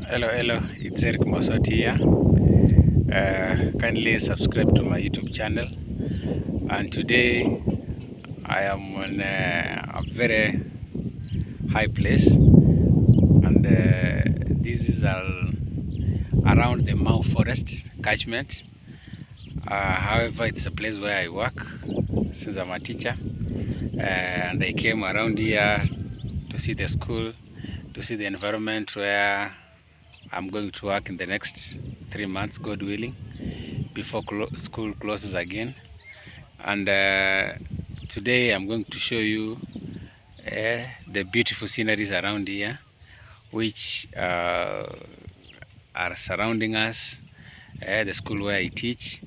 Hello, it's Eric Mosoti here. Kindly subscribe to my YouTube channel. And today I am on a very high place, and this is around the Mau Forest catchment. However, it's a place where I work since I'm a teacher, and I came around here to see the school, to see the environment where I'm going to work in the next 3 months, God willing, before school closes again. And today I'm going to show you the beautiful sceneries around here, which are surrounding us, the school where I teach.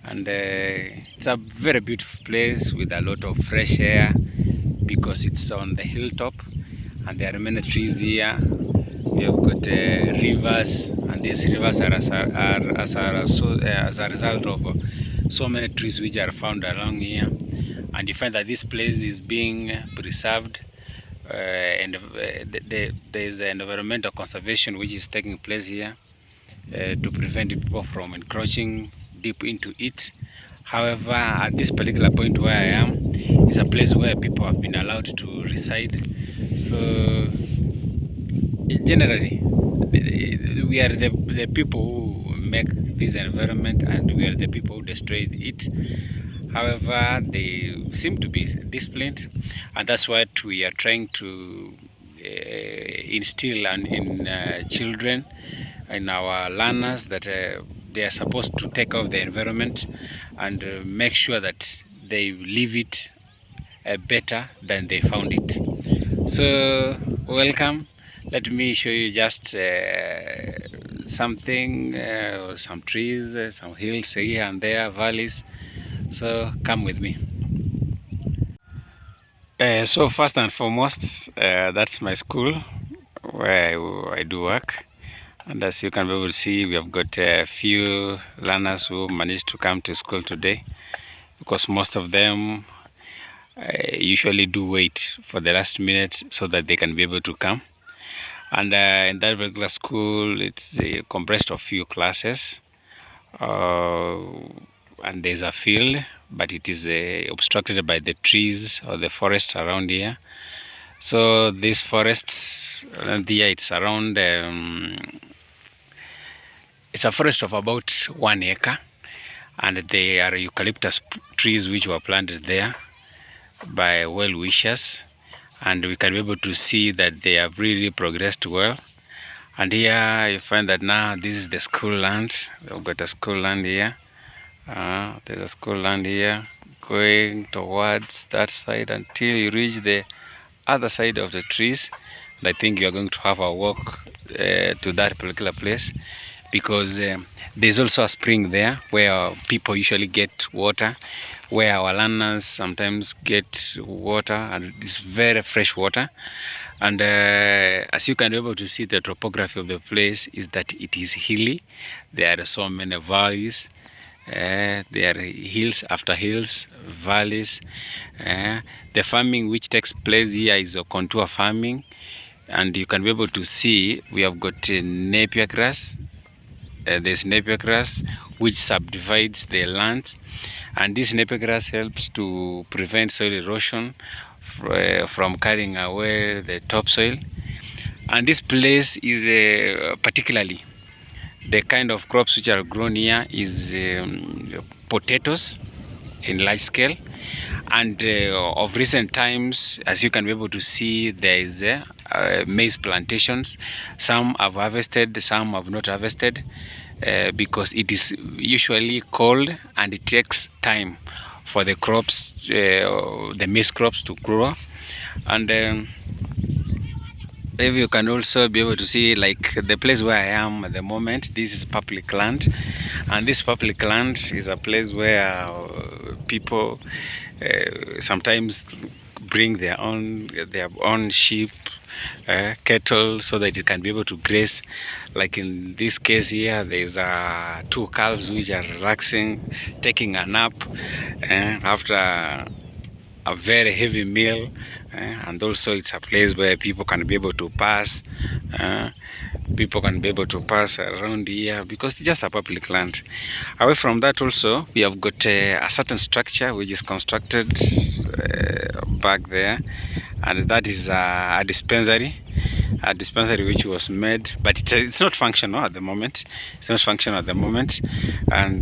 And it's a very beautiful place with a lot of fresh air because it's on the hilltop and there are many trees here. We have got rivers, and these rivers are as a result of so many trees which are found along here. And you find that this place is being preserved, and there is environmental conservation which is taking place here to prevent people from encroaching deep into it. However, at this particular point where I am, is a place where people have been allowed to reside. So generally, we are the people who make this environment, and we are the people who destroy it. However, they seem to be disciplined, and that's what we are trying to instill in children, in our learners, that they are supposed to take off the environment and make sure that they leave it better than they found it. So welcome. Let me show you just something, some trees, some hills here and there, valleys. So come with me. So first and foremost, that's my school where I do work. And as you can be able to see, we have got a few learners who managed to come to school today, because most of them usually do wait for the last minute so that they can be able to come. And in that regular school, it's comprised of few classes, and there's a field, but it is obstructed by the trees or the forest around here. So these forests, it's around, it's a forest of about 1 acre, and they are eucalyptus trees which were planted there by well-wishers, and we can be able to see that they have really progressed well. And here you find that now this is the school land. We've got a school land here. There's a school land here going towards that side until you reach the other side of the trees. And I think you're going to have a walk to that particular place, because there's also a spring there where people usually get water, where our learners sometimes get water, and it's very fresh water. And as you can be able to see, the topography of the place is that it is hilly. There are so many valleys. There are hills after hills, valleys. The farming which takes place here is a contour farming, and you can be able to see we have got napier grass. There's napier grass which subdivides the land, and this napier grass helps to prevent soil erosion from carrying away the topsoil. And this place is particularly the kind of crops which are grown here is potatoes in large scale. And of recent times, as you can be able to see, there is maize plantations. Some have harvested, some have not harvested, because it is usually cold and it takes time for the crops, the maize crops to grow. And if you can also be able to see, like the place where I am at the moment, this is public land, and this public land is a place where people sometimes bring their own sheep, cattle, so that it can be able to graze. Like in this case here, there's 2 calves which are relaxing, taking a nap after a very heavy meal. and also it's a place where people can be able to pass. People can be able to pass around here because it's just a public land. Away from that also, we have got a certain structure which is constructed back there, and that is a dispensary. A dispensary which was made, but it's not functional at the moment. It's not functional at the moment. And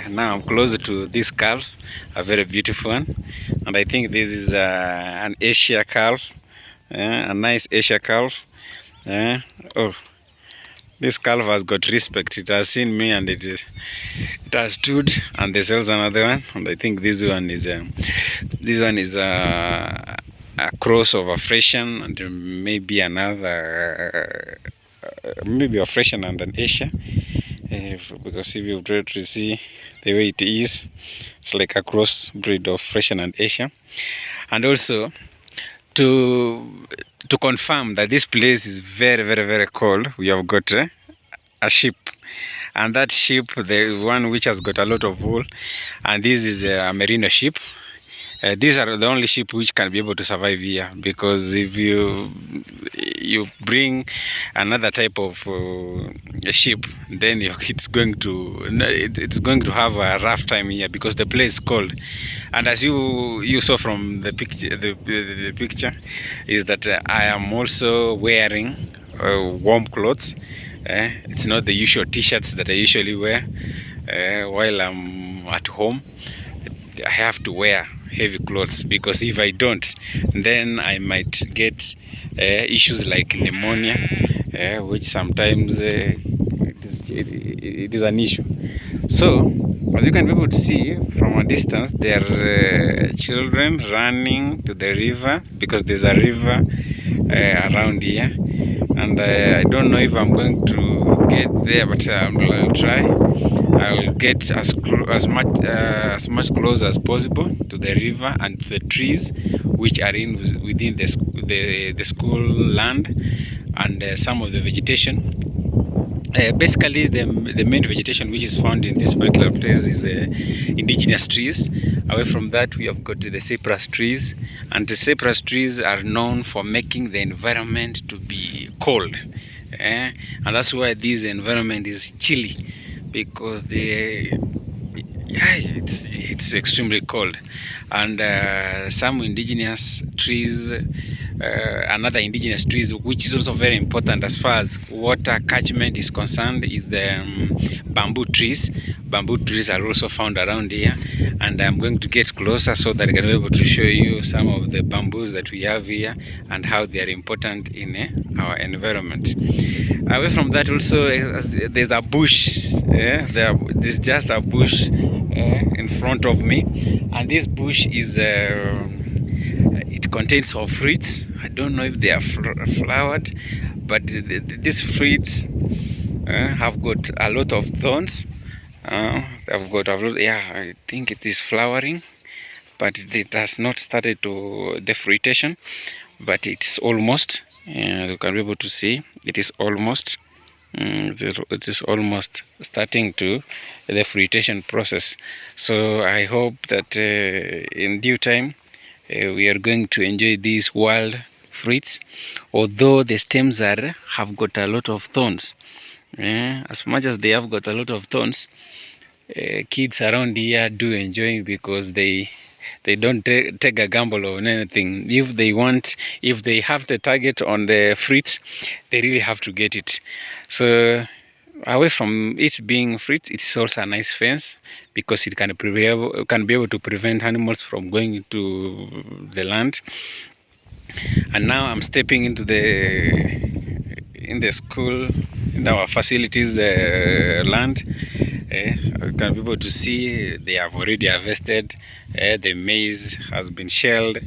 now I'm closer to this calf, a very beautiful one, and I think this is an Asia calf, a nice Asia calf. Oh, this calf has got respect. It has seen me and it has stood. And there's also another one, and I think this one is a cross of a Frisian and maybe another, maybe a Frisian and an Asia. Because if you've tried to see the way it is, it's like a cross breed of Frisian and Asia. And also to confirm that this place is very, very, very cold, we have got a sheep. And that sheep, the one which has got a lot of wool, and this is a merino sheep. These are the only sheep which can be able to survive here, because if you bring another type of sheep, then it's going to have a rough time here, because the place is cold. And as you saw from the picture, the picture is that I am also wearing warm clothes. It's not the usual t-shirts that I usually wear while I'm at home. I have to wear heavy clothes, because if I don't, then I might get issues like pneumonia, which sometimes it is an issue. So as you can be able to see from a distance, there are children running to the river, because there's a river around here, and I don't know if I'm going to get there, but I'll try. I'll get as much close as possible to the river and the trees which are within the school land, and some of the vegetation. Basically, the main vegetation which is found in this particular place is indigenous trees. Away from that, we have got the cypress trees, and the cypress trees are known for making the environment to be cold, and that's why this environment is chilly, because it's extremely cold. And some indigenous trees, another indigenous trees which is also very important as far as water catchment is concerned, is the bamboo trees. Bamboo trees are also found around here, and I'm going to get closer so that I can be able to show you some of the bamboos that we have here and how they are important in our environment. Away from that also, there's a bush. There's just a bush in front of me, and this bush is it contains of fruits. I don't know if they are flowered, but these fruits have got a lot of thorns. I've got a lot. Yeah, I think it is flowering, but it has not started to the fruitation, but it's almost. You can be able to see it is almost. It is almost starting to the fruitation process. So I hope that in due time we are going to enjoy these wild fruits, although the stems have got a lot of thorns. As much as they have got a lot of thorns, kids around here do enjoy, because they don't take a gamble on anything. If they have the target on the fruits, they really have to get it. So away from it being fruit, it's also a nice fence, because it can be able to prevent animals from going into the land. And now I'm stepping into the school, in our facilities land. You can be able to see they have already harvested. The maize has been shelled,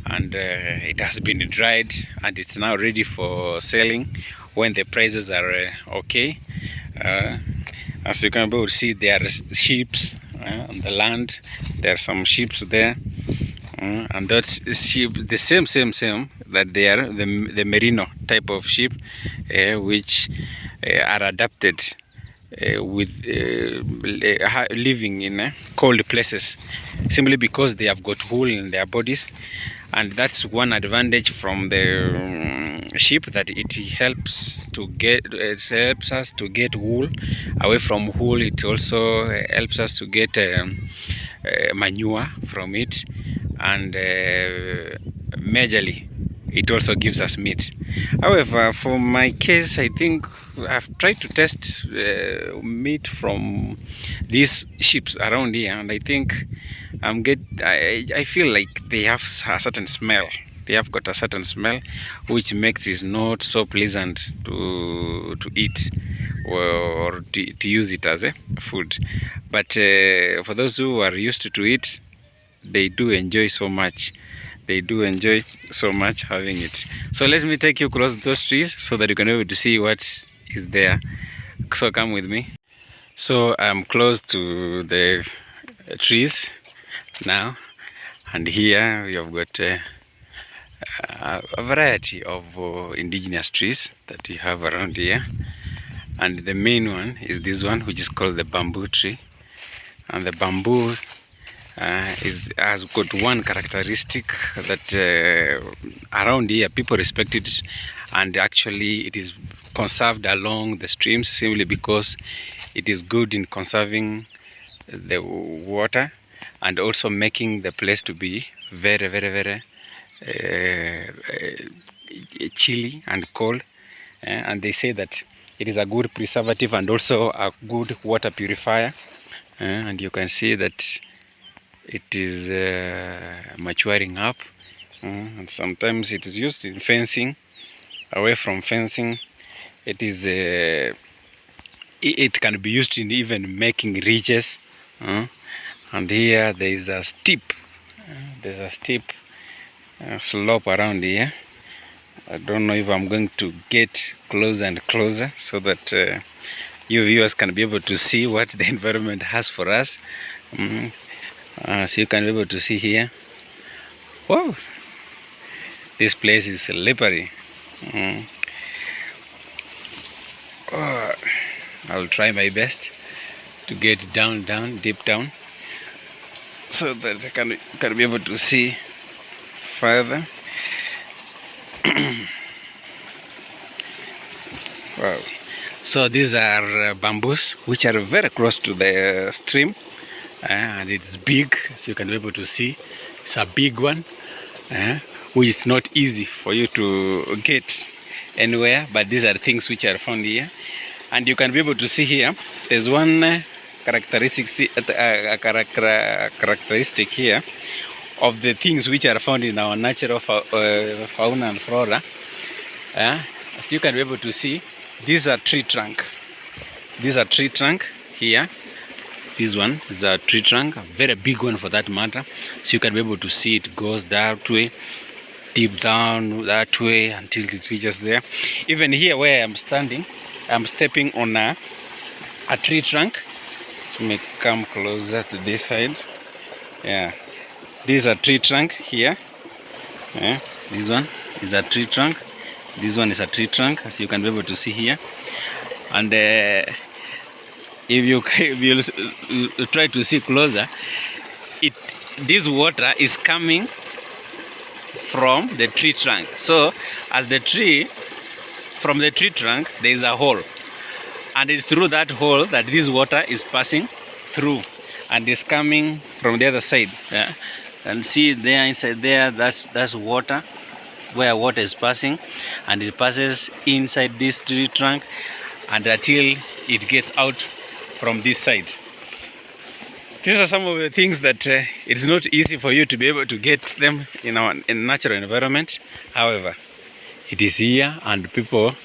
and it has been dried, and it's now ready for selling when the prices are okay. As you can be able to see, there are sheep on the land. There are some sheep there, and that's sheep, the same that they are the merino type of sheep, which are adapted living in cold places, simply because they have got wool in their bodies, and that's one advantage from the sheep, that it helps us to get wool. Away from wool, it also helps us to get manure from it, and majorly it also gives us meat. However, for my case, I think I've tried to test meat from these sheep around here, and I think I feel like they have a certain smell. They have got a certain smell which makes it not so pleasant to eat, or to use it as a food. But for those who are used to it, they do enjoy so much. They do enjoy so much having it. So let me take you across those trees so that you can be able to see what is there. So come with me. So I'm close to the trees now, and here we have got a variety of indigenous trees that we have around here, and the main one is this one, which is called the bamboo tree. And the bamboo has got one characteristic that around here people respect it, and actually it is conserved along the streams, simply because it is good in conserving the water and also making the place to be very, very, very chilly and cold. And they say that it is a good preservative and also a good water purifier. And you can see that it is maturing up, and sometimes it is used in fencing. Away from fencing, it is it can be used in even making ridges. And here there is a steep slope around here. I don't know if I'm going to get closer and closer so that you viewers can be able to see what the environment has for us. So you can be able to see here. Whoa, this place is slippery. I'll try my best to get down, deep down, so that I can be able to see further. Wow. So these are bamboos which are very close to the stream, and it's big, so you can be able to see. It's a big one, which is not easy for you to get anywhere, but these are things which are found here. And you can be able to see here, there's one characteristic here of the things which are found in our natural fauna and flora. As you can be able to see, these are tree trunk. These are tree trunk here. This one is a tree trunk, a very big one for that matter. So you can be able to see it goes that way, deep down that way until it reaches there. Even here where I'm standing, I'm stepping on a tree trunk. So may come closer to this side. Yeah, this is a tree trunk here. Yeah, this one is a tree trunk. This one is a tree trunk, as you can be able to see here. And if you try to see closer, this water is coming from the tree trunk. So as from the tree trunk, there is a hole, and it's through that hole that this water is passing through, and is coming from the other side. Yeah? And see there, inside there, that's water, where water is passing, and it passes inside this tree trunk, and until it gets out from this side. These are some of the things that it's not easy for you to be able to get them in our natural environment. However, it is here, and people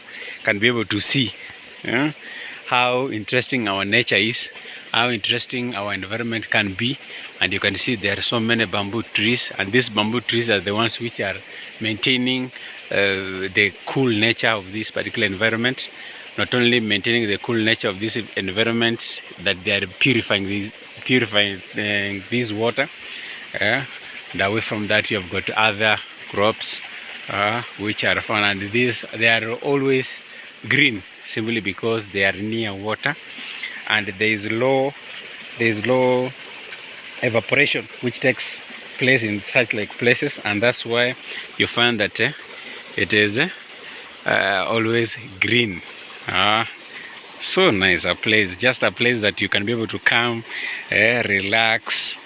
can be able to see how interesting our nature is, how interesting our environment can be. And you can see there are so many bamboo trees, and these bamboo trees are the ones which are maintaining the cool nature of this particular environment. Not only maintaining the cool nature of this environment, that they are purifying this water. And away from that, you have got other crops which are found, and they are always green, simply because they are near water. and there is low evaporation which takes place in such like places, and that's why you find that it is always green. So nice a place, just a place that you can be able to come, relax,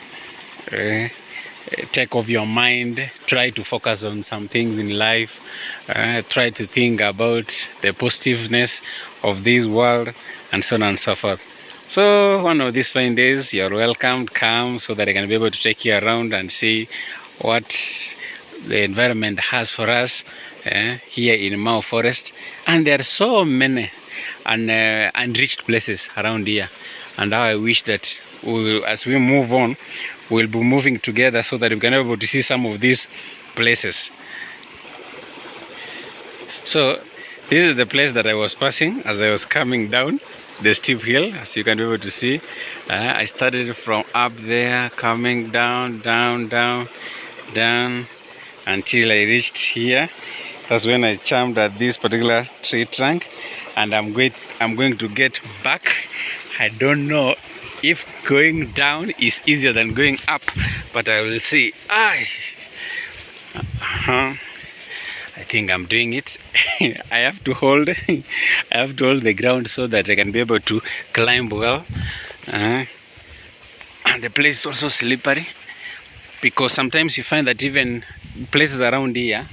take off your mind, try to focus on some things in life, try to think about the positiveness of this world, and so on and so forth. So one of these fine days, you're welcome, come so that I can be able to take you around and see what the environment has for us here in Mau Forest. And there are so many unreached places around here, and how I wish that as we move on, we'll be moving together so that we can be able to see some of these places. So this is the place that I was passing as I was coming down the steep hill, as you can be able to see. I started from up there, coming down until I reached here. That's when I jumped at this particular tree trunk, and I'm going to get back. I don't know if going down is easier than going up, but I will see. I think I'm doing it. I have to hold the ground so that I can be able to climb well. And the place is also slippery, because sometimes you find that even places around here,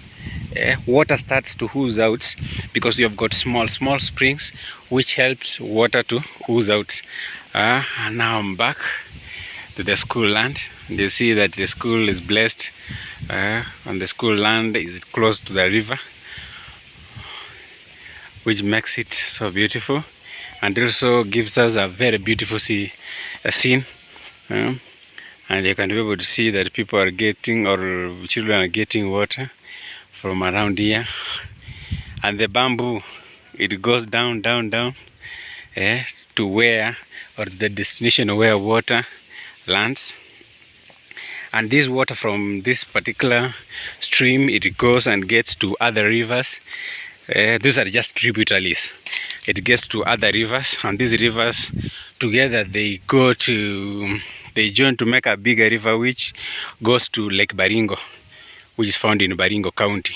water starts to ooze out, because you have got small springs which helps water to ooze out. And now I'm back to the school land, and you see that the school is blessed, and the school land is close to the river, which makes it so beautiful, and also gives us a very beautiful scene. And you can be able to see that people are getting, or children are getting water from around here. And the bamboo, it goes down to where, or the destination where water lands. And this water from this particular stream, it goes and gets to other rivers. These are just tributaries. It gets to other rivers, and these rivers together they join to make a bigger river, which goes to Lake Baringo, which is found in Baringo County.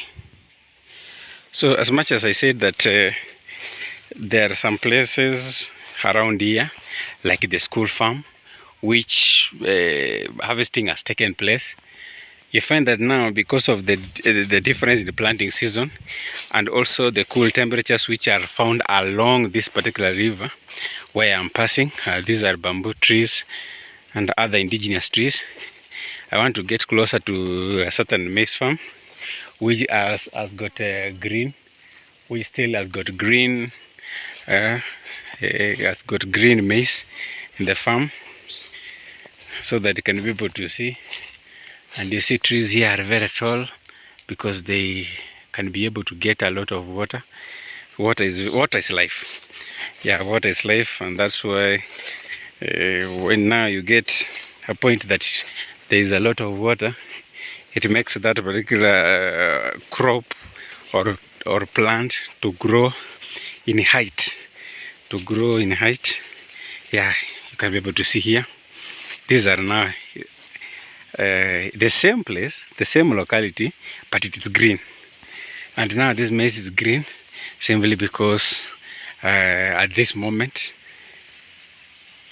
So as much as I said that there are some places around here, like the school farm, which harvesting has taken place, you find that now, because of the difference in the planting season, and also the cool temperatures which are found along this particular river where I'm passing, these are bamboo trees and other indigenous trees. I want to get closer to a certain maize farm, which has got green, which still has got green, has got green maize in the farm, so that you can be able to see. And you see trees here are very tall, because they can be able to get a lot of water. Water is life. Yeah, water is life, and that's why when now you get a point that there is a lot of water, it makes that particular crop or plant to grow in height. Yeah, you can be able to see here. These are now the same place, the same locality, but it is green. And now this maize is green simply because at this moment,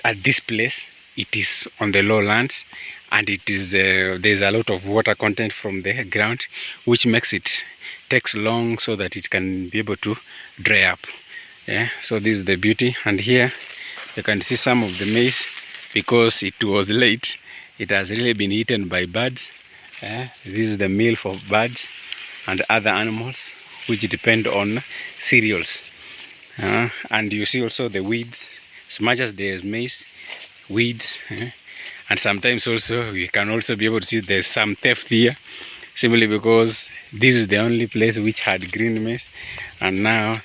at this place, it is on the lowlands, and it is there's a lot of water content from the ground, which makes it takes long so that it can be able to dry up. Yeah, so this is the beauty. And here you can see some of the maize, because it was late, it has really been eaten by birds. This is the meal for birds and other animals which depend on cereals. And you see also the weeds. As much as there's maize, weeds, and sometimes also you can also be able to see there's some theft here, simply because this is the only place which had green maize, and now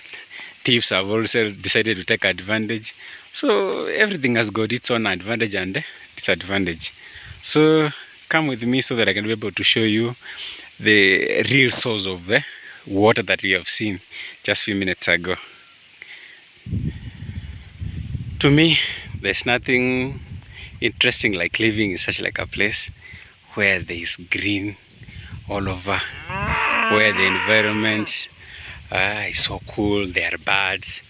thieves have also decided to take advantage. So everything has got its own advantage and disadvantage. So come with me so that I can be able to show you the real source of the water that we have seen just a few minutes ago. To me, there's nothing interesting like living in such like a place where there is green all over, where the environment is so cool. There are birds,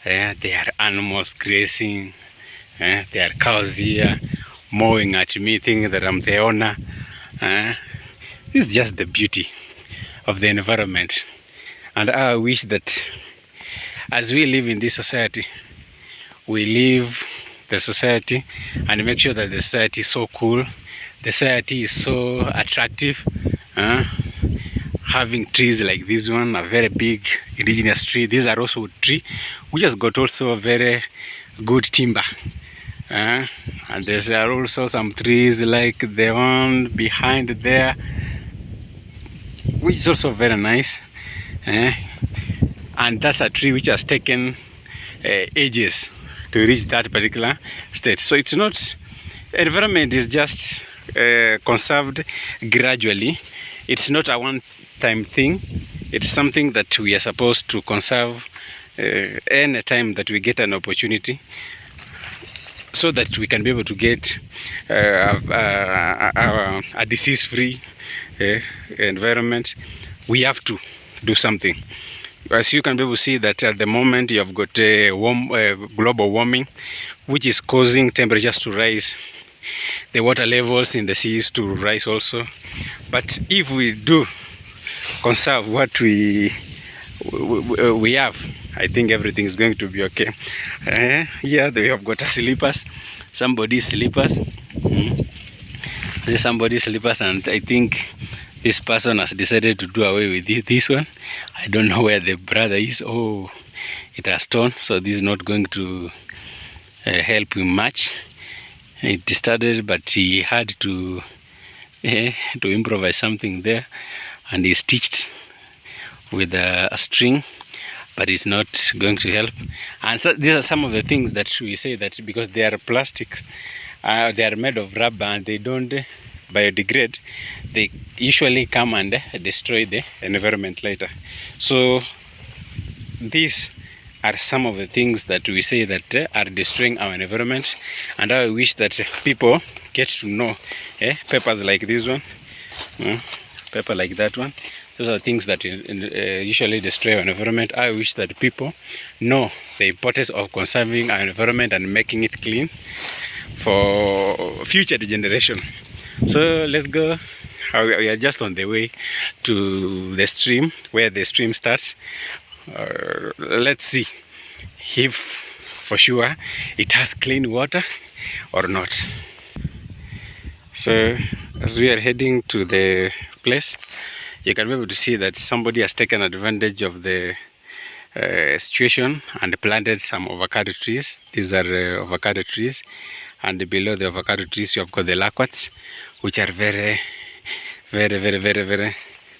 there are animals grazing, there are cows here mowing at me, thinking that I'm the owner. This is just the beauty of the environment, and I wish that as we live in this society, we live the society and make sure that the society is so cool, the society is so attractive. Having trees like this one, a very big indigenous tree. These are also tree which has got also a very good timber. And there are also some trees like the one behind there, which is also very nice. And that's a tree which has taken ages to reach that particular state. So it's not, environment is just conserved gradually. It's not a one-time thing. It's something that we are supposed to conserve any time that we get an opportunity, so that we can be able to get a disease-free environment. We have to do something. As you can be able to see that at the moment you have got global warming, which is causing temperatures to rise, the water levels in the seas to rise also. But if we do conserve what we have, I think everything is going to be okay. Here we have got slippers, somebody's slippers. There's somebody's slippers, and I think this person has decided to do away with this one. I don't know where the brother is. Oh, it has torn, so this is not going to help him much. It started, but he had to improvise something there, and he stitched with a string, but it's not going to help. And so these are some of the things that we say that because they are plastics, they are made of rubber and they don't biodegrade, they usually come and destroy the environment later. So these are some of the things that we say that are destroying our environment, and I wish that people get to know papers like this one, paper like that one. Those are things that usually destroy our environment. I wish that people know the importance of conserving our environment and making it clean for future generation. So let's go. We are just on the way to the stream, where the stream starts. Let's see if for sure it has clean water or not. So as we are heading to the place, you can be able to see that somebody has taken advantage of the situation and planted some avocado trees. These are avocado trees, and below the avocado trees you have got the loquats, which are very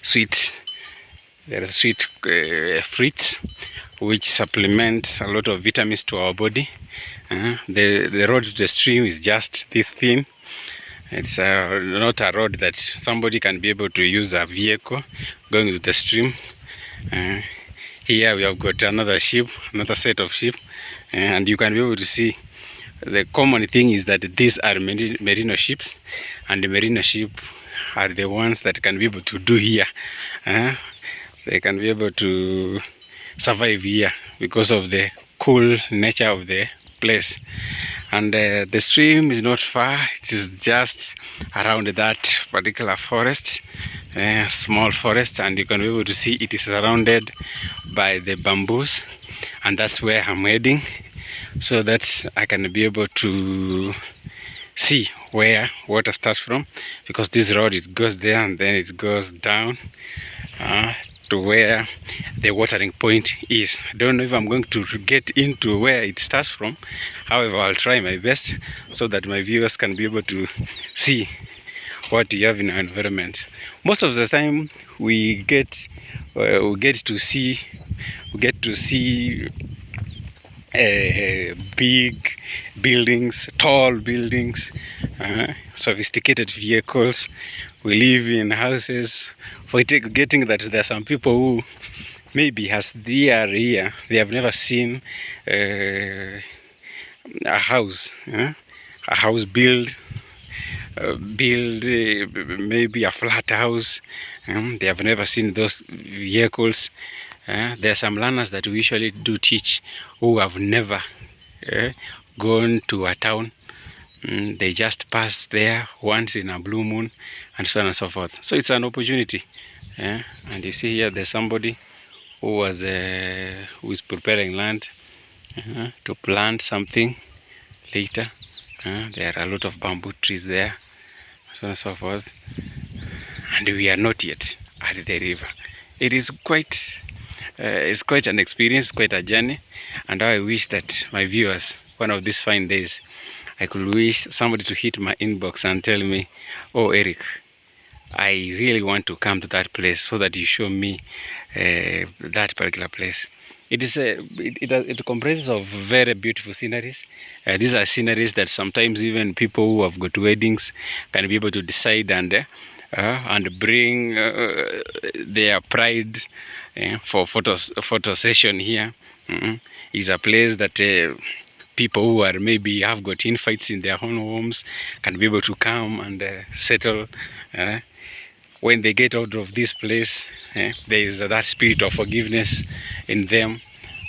sweet. Very sweet fruits, which supplements a lot of vitamins to our body. The road to the stream is just this thin. It's not a road that somebody can be able to use a vehicle going to the stream. Here we have got another sheep, another set of sheep, and you can be able to see the common thing is that these are merino sheep, and the merino sheep are the ones that can be able to do here. They can be able to survive here because of the cool nature of the place. And the stream is not far, it is just around that particular forest, small forest, and you can be able to see it is surrounded by the bamboos, and that's where I'm heading, so that I can be able to see where water starts from, because this road, it goes there and then it goes down to where the watering point is. I don't know if I'm going to get into where it starts from. However, I'll try my best so that my viewers can be able to see what we have in our environment. Most of the time we get to see big buildings, tall buildings, sophisticated vehicles. We live in houses, forgetting that there are some people who maybe as they are here, they have never seen a house, a house build maybe a flat house. They have never seen those vehicles. There are some learners that we usually do teach who have never gone to a town. They just pass there once in a blue moon and so on and so forth. So it's an opportunity. And you see here there's somebody who is preparing land to plant something later. There are a lot of bamboo trees there, so on and so forth. And we are not yet at the river. It is quite it's quite an experience, quite a journey, and I wish that my viewers, one of these fine days, I could wish somebody to hit my inbox and tell me, oh Eric, I really want to come to that place so that you show me that particular place. It comprises of very beautiful sceneries. These are sceneries that sometimes even people who have got weddings can be able to decide and bring their pride for photo session here. It's a place that people who are maybe have got infights in their own homes can be able to come and settle. When they get out of this place, there is that spirit of forgiveness in them,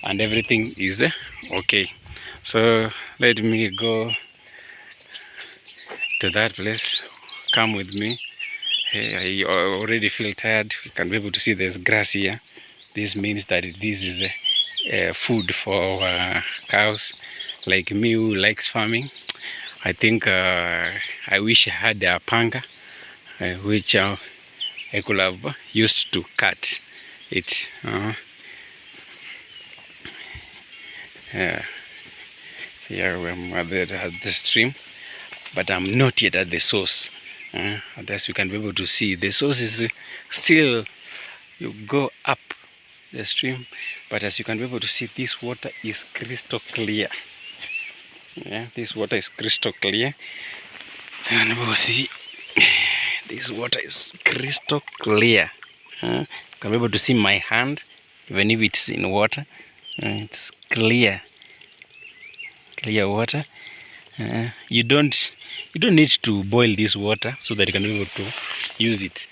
and everything is okay. So let me go to that place. Come with me. I already feel tired. You can be able to see there's grass here. This means that this is food for cows like me who likes farming. I think I wish I had a panga which I could have used to cut it. Here I'm at the stream, but I'm not yet at the source. As you can be able to see, the source is still, you go up the stream, but as you can be able to see, this water is crystal clear. This water is crystal clear. And we'll see, this water is crystal clear. You can be able to see my hand, even if it's in water. It's clear water. You don't need to boil this water so that you can be able to use it.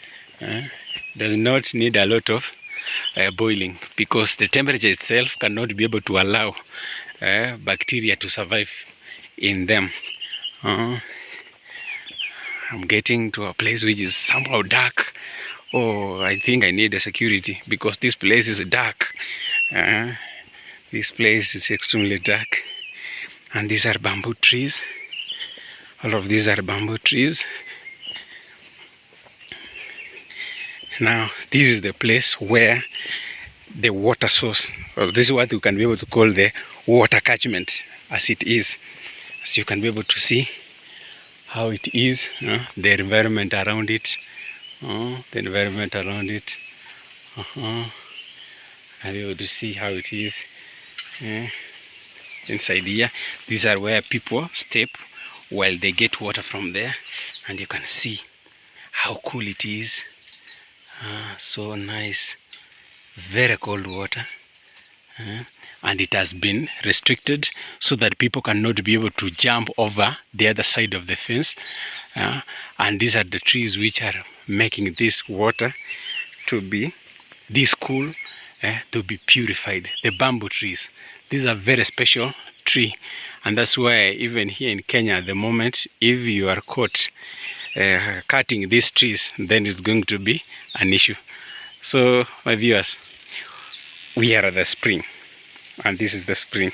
Does not need a lot of boiling, because the temperature itself cannot be able to allow bacteria to survive in them. I'm getting to a place which is somehow dark. Oh, I think I need a security because this place is dark. This place is extremely dark, and these are bamboo trees. All of these are bamboo trees. Now, this is the place where the water source, or this is what you can be able to call the water catchment, as it is. So you can be able to see how it is, the environment around it. And be able to see how it is inside here. These are where people step while they get water from there, and you can see how cool it is. So nice, very cold water. And it has been restricted so that people cannot be able to jump over the other side of the fence. And these are the trees which are making this water to be this cool, to be purified. The bamboo trees, these are very special tree, and that's why even here in Kenya at the moment, if you are caught cutting these trees, then it's going to be an issue. So my viewers, we are at the spring, and this is the spring.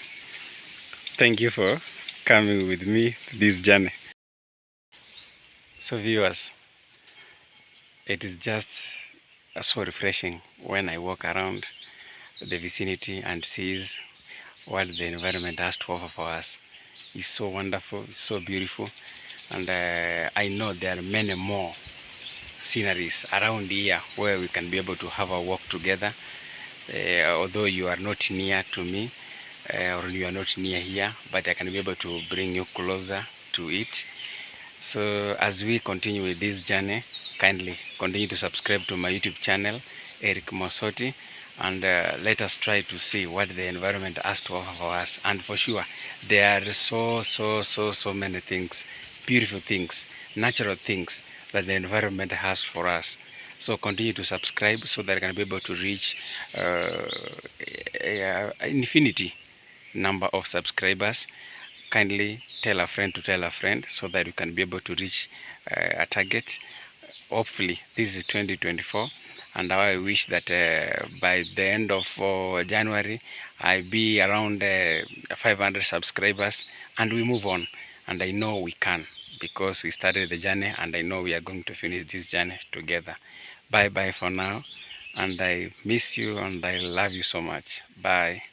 Thank you for coming with me to this journey. So viewers, it is just so refreshing when I walk around the vicinity and sees what the environment has to offer for us. It's so wonderful, it's so beautiful, and I know there are many more sceneries around here where we can be able to have a walk together. Although you are not near to me, or you are not near here, but I can be able to bring you closer to it. So as we continue with this journey, kindly continue to subscribe to my YouTube channel, Eric Mosoti, and let us try to see what the environment has to offer for us. And for sure, there are so many things, beautiful things, natural things that the environment has for us. So continue to subscribe so that I can be able to reach infinity number of subscribers. Kindly tell a friend to tell a friend so that you can be able to reach a target. Hopefully this is 2024, and I wish that by the end of January I be around 500 subscribers and we move on. And I know we can, because we started the journey, and I know we are going to finish this journey together. Bye bye for now, and I miss you and I love you so much. Bye.